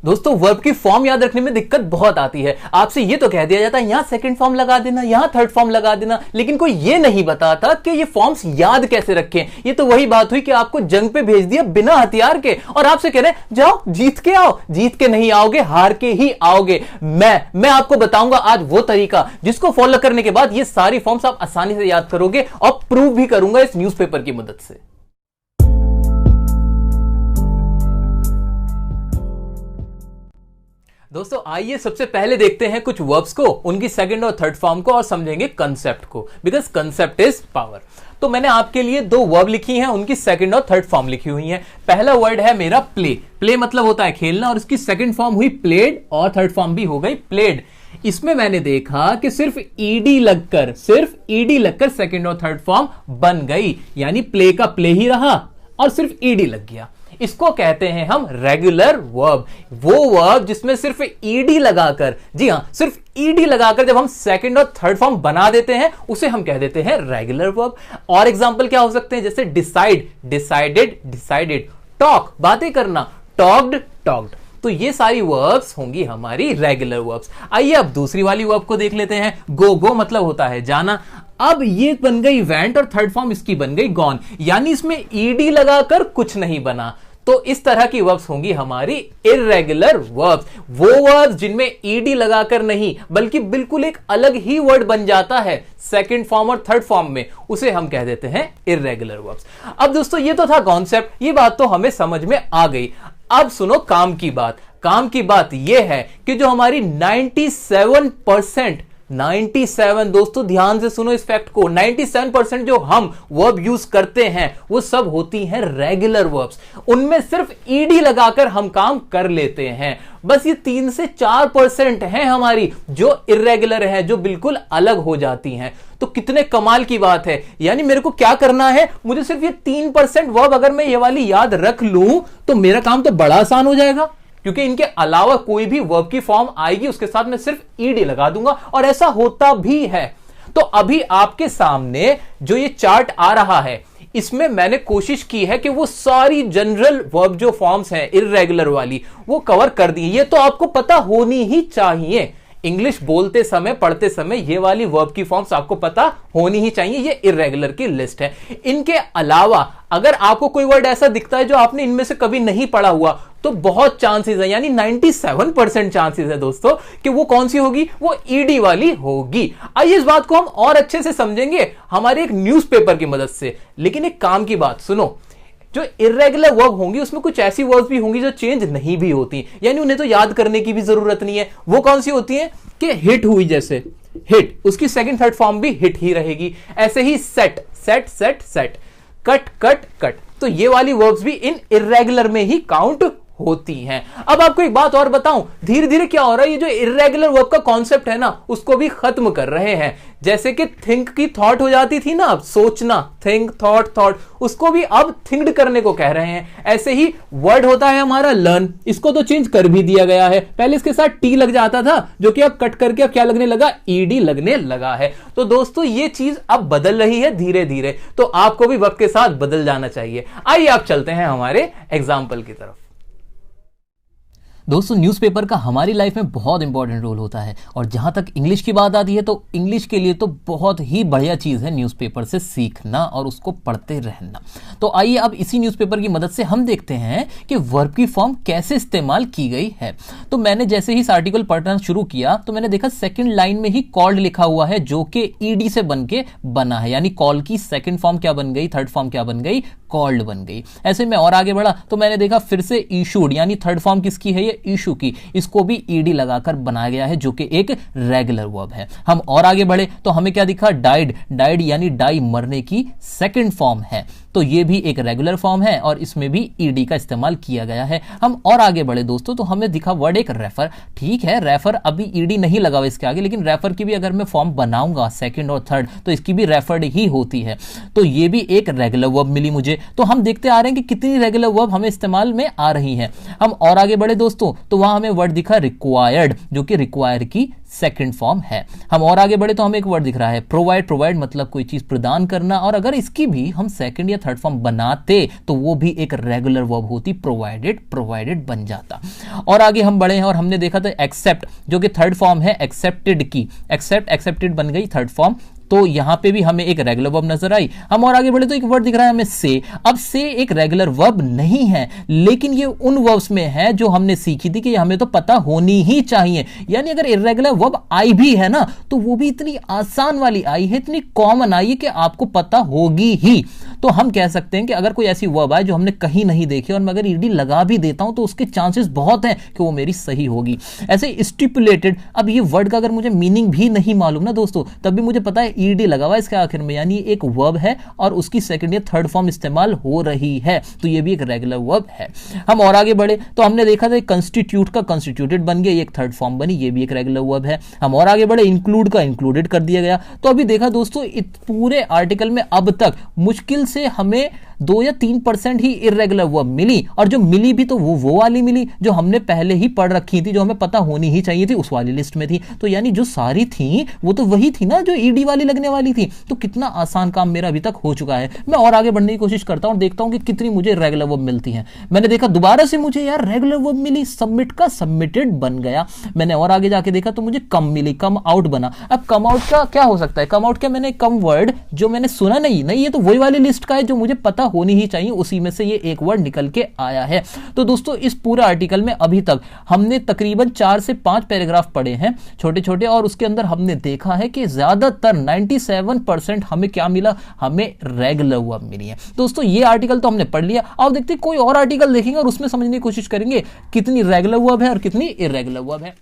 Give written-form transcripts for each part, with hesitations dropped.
दोस्तों वर्ब की फॉर्म याद रखने में दिक्कत बहुत आती है। आपसे ये तो कह दिया जाता है यहां सेकंड फॉर्म लगा देना, यहां थर्ड फॉर्म लगा देना, लेकिन कोई ये नहीं बताता कि ये फॉर्म्स याद कैसे रखें। ये तो वही बात हुई कि आपको जंग पे भेज दिया बिना हथियार के और आपसे कह रहे हैं जाओ जीत के आओ। जीत के नहीं आओगे, हार के ही आओगे। मैं आपको बताऊंगा आज वो तरीका जिसको फॉलो करने के बाद ये सारी फॉर्म्स आप आसानी से याद करोगे और प्रूव भी करूंगा इस न्यूज़पेपर की मदद से। दोस्तों आइए सबसे पहले देखते हैं कुछ वर्ब्स को, उनकी सेकंड और थर्ड फॉर्म को और समझेंगे कंसेप्ट को, बिकॉज कंसेप्ट इज पावर। तो मैंने आपके लिए दो वर्ब लिखी हैं, उनकी सेकंड और थर्ड फॉर्म लिखी हुई हैं। पहला वर्ड है मेरा प्ले। प्ले मतलब होता है खेलना और इसकी सेकंड फॉर्म हुई प्लेड और थर्ड फॉर्म भी हो गई प्लेड। इसमें मैंने देखा कि सिर्फ ईडी लगकर सेकंड और थर्ड फॉर्म बन गई, यानी प्ले का प्ले ही रहा और सिर्फ ईडी लग गया। इसको कहते हैं हम रेगुलर वर्ब। वो वर्ब जिसमें सिर्फ ईडी लगाकर, जी हां सिर्फ ईडी लगाकर जब हम सेकंड और थर्ड फॉर्म बना देते हैं उसे हम कह देते हैं रेगुलर वर्ब। और एग्जांपल क्या हो सकते हैं, जैसे डिसाइड, डिसाइडेड, डिसाइडेड, टॉक, बातें करना, टॉक्ड, टॉक्ड। तो ये सारी वर्ब्स होंगी हमारी रेगुलर वर्ब्स। आइए अब दूसरी वाली वर्ब को देख लेते हैं। गो, गो मतलब होता है जाना। अब ये बन गई वेंट और थर्ड फॉर्म इसकी बन गई गॉन, यानी इसमें ईडी लगाकर कुछ नहीं बना। तो इस तरह की वर्ब्स होंगी हमारी इर्रेगुलर वर्ब्स। वो वर्ब्स जिनमें ईडी लगाकर नहीं बल्कि बिल्कुल एक अलग ही वर्ड बन जाता है सेकंड फॉर्म और थर्ड फॉर्म में, उसे हम कह देते हैं इर्रेगुलर वर्ब्स। अब दोस्तों ये तो था कॉन्सेप्ट, ये बात तो हमें समझ में आ गई। अब सुनो काम की बात। काम की बात यह है कि जो हमारी 97% दोस्तों ध्यान से सुनो इस फैक्ट को, 97% जो हम वर्ब यूज करते हैं वो सब होती हैं रेगुलर वर्ब्स। उनमें सिर्फ ईडी लगाकर हम काम कर लेते हैं। बस ये 3 से 4% हैं हमारी जो इर्रेगुलर है, जो बिल्कुल अलग हो जाती हैं। तो कितने कमाल की बात है। यानी मेरे को क्या करना है, मुझे सिर्फ ये 3% वर्ब अगर मैं ये वाली याद रख लूं तो मेरा काम तो बड़ा आसान हो जाएगा, क्योंकि इनके अलावा कोई भी वर्ब की फॉर्म आएगी उसके साथ मैं सिर्फ ईडी लगा दूंगा और ऐसा होता भी है। तो अभी आपके सामने जो ये चार्ट आ रहा है इसमें मैंने कोशिश की है कि वो सारी जनरल वर्ब जो फॉर्म्स हैं इर्रेगुलर वाली वो कवर कर दी। ये तो आपको पता होनी ही चाहिए। इंग्लिश बोलते समय, पढ़ते समय ये वाली वर्ब की फॉर्म्स आपको पता होनी ही चाहिए। ये इर्रेगुलर की लिस्ट है। इनके अलावा अगर आपको कोई वर्ड ऐसा दिखता है जो आपने इनमें से कभी नहीं पढ़ा हुआ तो बहुत चांसेस है, यानी 97% चांसेस है दोस्तों कि वो कौन सी होगी, वो ईडी वाली होगी। आइए इस बात को हम और अच्छे से समझेंगे हमारे एक न्यूज़पेपर की मदद से। लेकिन एक काम की बात सुनो, जो इर्रेगुलर वर्ब होंगी उसमें कुछ ऐसी वर्ब्स भी होंगी जो चेंज नहीं भी होती, यानी उन्हें तो याद करने की भी जरूरत नहीं है। वो कौन सी होती है कि हिट हुई, जैसे हिट, उसकी सेकंड थर्ड फॉर्म भी हिट ही रहेगी। ऐसे ही set, set, set, set, cut, cut, cut. तो ये वाली वर्ब्स भी इन इर्रेगुलर में ही काउंट होती हैं। अब आपको एक बात और बताऊं, धीरे धीरे क्या हो रहा है, ये जो इर्रेगुलर वर्ब का कॉन्सेप्ट है ना उसको भी खत्म कर रहे हैं। जैसे कि थिंक की थॉट हो जाती थी ना, अब सोचना, थिंक, थॉट, थॉट, उसको भी अब थिंक्ड करने को कह रहे हैं। ऐसे ही वर्ड होता है हमारा लर्न, इसको तो चेंज कर भी दिया गया है। पहले इसके साथ टी लग जाता था जो कि अब कट करके अब क्या लगने लगा, ईडी लगने लगा है। तो दोस्तों ये चीज अब बदल रही है धीरे धीरे, तो आपको भी वक्त के साथ बदल जाना चाहिए। आइए आप चलते हैं हमारे एग्जाम्पल की तरफ। दोस्तों न्यूज़पेपर का हमारी लाइफ में बहुत इंपॉर्टेंट रोल होता है और जहां तक इंग्लिश की बात आती है तो इंग्लिश के लिए तो बहुत ही बढ़िया चीज़ है न्यूज़पेपर से सीखना और उसको पढ़ते रहना। तो आइए अब इसी न्यूज़पेपर की मदद से हम देखते हैं कि वर्ब की फॉर्म कैसे इस्तेमाल की गई है। तो मैंने जैसे ही इस आर्टिकल पढ़ना शुरू किया तो मैंने देखा सेकेंड लाइन में ही कॉल्ड लिखा हुआ है जो कि ईडी से बन के बना है, यानी कॉल की सेकेंड फॉर्म क्या बन गई, थर्ड फॉर्म क्या बन गई, कॉल्ड बन गई। ऐसे में और आगे बढ़ा तो मैंने देखा फिर से इशूड, यानी थर्ड फॉर्म किसकी है, ये इशू की, इसको भी ईडी लगाकर बनाया गया है जो कि एक रेगुलर वर्ब है। हम और आगे बढ़े तो हमें क्या दिखा, डाइड, डाइड यानी डाई, मरने की सेकंड फॉर्म है, तो ये भी एक रेगुलर फॉर्म है और इसमें भी ईडी का इस्तेमाल किया गया है। हम और आगे बढ़े दोस्तों तो हमें दिखा वर्ड एक रेफर। ठीक है, रेफर अभी ईडी नहीं लगा हुआ इसके आगे, लेकिन रेफर की भी अगर मैं फॉर्म बनाऊंगा सेकंड और थर्ड तो इसकी भी रेफर्ड ही होती है, तो ये भी एक रेगुलर वर्ब मिली मुझे। तो हम देखते आ रहे हैं कि कितनी रेगुलर वर्ब हमें इस्तेमाल में आ रही हैं। हम और आगे बढ़े दोस्तों दोस्तों, तो वहां हमें वर्ड दिखा रिक्वायर्ड, जो कि रिक्वायर की सेकंड फॉर्म है। हम और आगे बढ़े तो हमें एक वर्ड दिख रहा है प्रोवाइड। प्रोवाइड मतलब कोई चीज प्रदान करना, और अगर इसकी भी हम सेकंड या थर्ड फॉर्म बनाते तो वो भी एक रेगुलर वर्ब होती, प्रोवाइडेड। प्रोवाइडेड बन जाता। और आगे हम बढ़े हैं और हमने देखा था एक्सेप्ट, जो कि थर्ड फॉर्म है एक्सेप्टेड की। एक्सेप्ट, एक्सेप्टेड बन गई थर्ड फॉर्म, तो यहां पे भी हमें एक रेगुलर वर्ब नजर आई। हम और आगे बढ़े तो एक वर्ड दिख रहा है हमें से। अब से एक रेगुलर वर्ब नहीं है, लेकिन ये उन वर्ब्स में है जो हमने सीखी थी कि हमें तो पता होनी ही चाहिए। यानी अगर इर्रेगुलर वर्ब आई भी है ना, तो वो भी इतनी आसान वाली आई है, इतनी कॉमन आई है कि आपको पता होगी ही। तो हम कह सकते हैं कि अगर कोई ऐसी वर्ब आए जो हमने कहीं नहीं देखी और मैं अगर ईडी लगा भी देता हूं तो उसके चांसेस बहुत हैं कि वो मेरी सही होगी। ऐसे स्टिपुलेटेड, अब ये वर्ड का अगर मुझे मीनिंग भी नहीं मालूम ना दोस्तों, तब भी मुझे पता है ईडी लगा हुआ इसके आखिर में, यानी एक वर्ब है और उसकी सेकंड या थर्ड फॉर्म इस्तेमाल हो रही है, तो ये भी एक रेगुलर वर्ब है। हम और आगे बढ़े तो हमने देखा था कंस्टिट्यूट का कंस्टिट्यूटेड बन गया, ये एक थर्ड फॉर्म बनी, ये भी एक रेगुलर वर्ब है। हम और आगे बढ़े इंक्लूड का इंक्लूडेड कर दिया गया। तो अभी देखा दोस्तों, इस पूरे आर्टिकल में अब तक मुश्किल से हमें 2 या 3% ही इर्रेगुलर वर्ब मिली, और जो मिली भी तो वो वाली मिली जो हमने पहले ही पढ़ रखी थी, जो हमें पता होनी ही चाहिए थी, उस वाली लिस्ट में थी। तो यानी जो सारी थी वो तो वही थी ना जो ईडी वाली लगने वाली थी। तो कितना आसान काम मेरा अभी तक हो चुका है। मैं और आगे बढ़ने की कोशिश करता हूं और देखता हूं कि कितनी मुझे रेगुलर वर्ब मिलती हैं। मैंने देखा दोबारा से मुझे यार रेगुलर वर्ब मिली, सबमिट का सबमिटेड बन गया। मैंने और आगे जाके देखा तो मुझे कम मिली, कम आउट बना। अब कम आउट का क्या हो सकता है? कम आउट क्या, मैंने कम वर्ड जो मैंने सुना नहीं, ये तो वही वाली लिस्ट का है जो मुझे पता होनी ही चाहिए, उसी में से ये एक वर्ड निकल के आया है। तो दोस्तों, इस पूरे आर्टिकल में अभी तक हमने तकरीबन 4 से 5 पैराग्राफ पढ़े हैं छोटे छोटे, और उसके अंदर हमने देखा है कि ज्यादातर 97% हमें क्या मिला, हमें रेगुलर वर्ब मिली है। दोस्तों, ये आर्टिकल तो हमने पढ़ लिया। अब देखते हैं कोई और आर्टिकल देखेंगे और उसमें समझने की कोशिश करेंगे कितनी रेगुलर वर्ब है और कितनी इर्रेगुलर वर्ब है।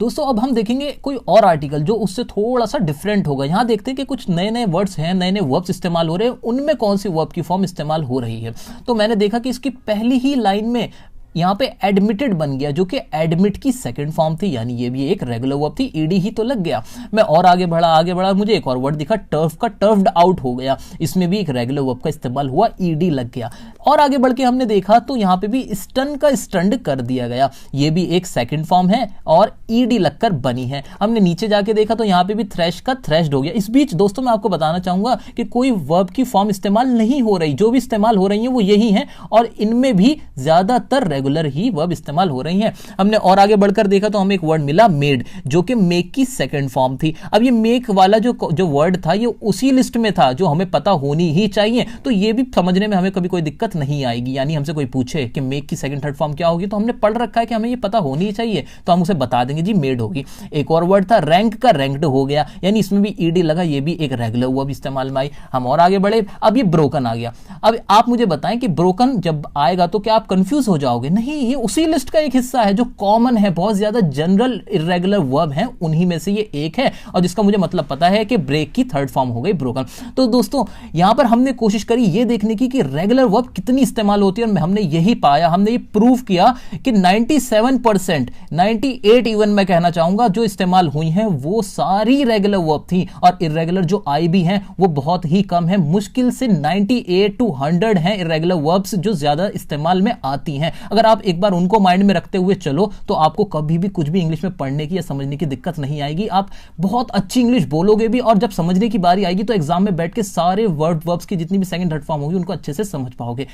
दोस्तों, अब हम देखेंगे कोई और आर्टिकल जो उससे थोड़ा सा डिफरेंट होगा। यहां देखते हैं कि कुछ नए नए वर्ड्स हैं, नए नए वर्ब्स इस्तेमाल हो रहे हैं, उनमें कौन सी वर्ब की फॉर्म इस्तेमाल हो रही है। तो मैंने देखा कि इसकी पहली ही लाइन में यहां पे एडमिटेड बन गया, जो कि एडमिट की सेकंड फॉर्म थी, यानी ये भी एक रेगुलर वर्ब थी, ईडी ही तो लग गया। मैं और आगे बढ़ा मुझे एक और वर्ड दिखा टर्फ का, टर्फ्ड आउट हो गया, इसमें भी एक रेगुलर वर्ब का इस्तेमाल हुआ, ईडी लग गया। और आगे बढ़ के हमने देखा तो यहां पे भी स्टन का स्टंड कर दिया गया, ये भी एक सेकंड फॉर्म है और ईडी लगकर बनी है। हमने नीचे जाके देखा तो यहां पे भी थ्रेश का थ्रेश्ड हो गया। इस बीच दोस्तों मैं आपको बताना चाहूंगा कि कोई वर्ब की फॉर्म इस्तेमाल नहीं हो रही, जो भी इस्तेमाल हो रही है वो यही है, और इनमें भी ज्यादातर रेगुलर ही वर्ब इस्तेमाल हो रही हैं। हमने और आगे बढ़कर देखा तो हमें एक वर्ड मिला मेड, जो कि मेक की सेकंड फॉर्म थी। अब ये मेक वाला जो वर्ड था ये उसी लिस्ट में था जो हमें पता होनी ही चाहिए, तो ये भी समझने में हमें कभी कोई दिक्कत नहीं आएगी। यानी हमसे कोई पूछे कि मेक की सेकंड थर्ड फॉर्म क्या होगी, तो हमने पढ़ रखा है कि हमें ये पता होनी ही चाहिए, तो हम उसे बता देंगे जी मेड होगी। एक और वर्ड था रैंक का, रैंक्ड हो गया, यानी इसमें भी ईडी लगा, ये भी एक रेगुलर वर्ब इस्तेमाल में आई। हम और आगे बढ़े, अब ये ब्रोकन आ गया। अब आप मुझे बताएं कि ब्रोकन जब आएगा तो क्या आप कंफ्यूज हो जाओगे? नहीं, ये उसी लिस्ट का एक हिस्सा है जो कॉमन है, बहुत ज्यादा जनरल इर्रेगुलर वर्ब है, उन्हीं में से ये एक है, और जिसका मुझे मतलब पता है कि ब्रेक की थर्ड फॉर्म हो गई ब्रोकन। तो दोस्तों, यहां पर हमने कोशिश करी ये देखने की कि रेगुलर वर्ब कितनी इस्तेमाल होती है, और हमने यही पाया, हमने ये प्रूव किया कि 97%, 98 इवन मैं कहना चाहूंगा, जो इस्तेमाल हुई हैं वो सारी रेगुलर वर्ब थी, और इर्रेगुलर जो आई भी हैं वो बहुत ही कम है। मुश्किल से 98 to 100 हैं इर्रेगुलर वर्ब्स जो ज्यादा इस्तेमाल में आती हैं। अगर आप एक बार उनको माइंड में रखते हुए चलो तो आपको कभी भी कुछ भी इंग्लिश में पढ़ने की या समझने की दिक्कत नहीं आएगी। आप बहुत अच्छी इंग्लिश बोलोगे भी, और जब समझने की बारी आएगी तो एग्जाम में बैठ के सारे वर्ब्स की जितनी भी सेकंड थर्ड फॉर्म होगी उनको अच्छे से समझ पाओगे।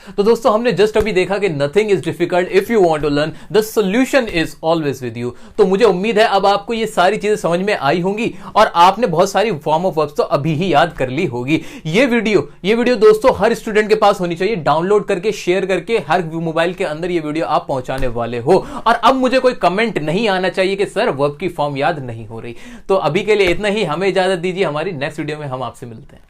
तो दोस्तों, हमने जस्ट अभी देखा कि nothing is difficult if you want to learn, the solution is always with you. तो मुझे उम्मीद है अब आपको ये सारी चीजें समझ में आई होंगी और आपने बहुत सारी फॉर्म ऑफ वर्ब्स तो अभी ही याद कर ली होगी। ये वीडियो दोस्तों हर स्टूडेंट के पास होनी चाहिए, डाउनलोड करके शेयर करके हर मोबाइल के अंदर ये वीडियो आप पहुंचाने वाले हो। और अब मुझे कोई कमेंट नहीं आना चाहिए कि सर वर्ब की फॉर्म याद नहीं हो रही। तो अभी के लिए इतना ही, हमें इजाजत दीजिए, हमारी नेक्स्ट वीडियो में हम आपसे मिलते हैं।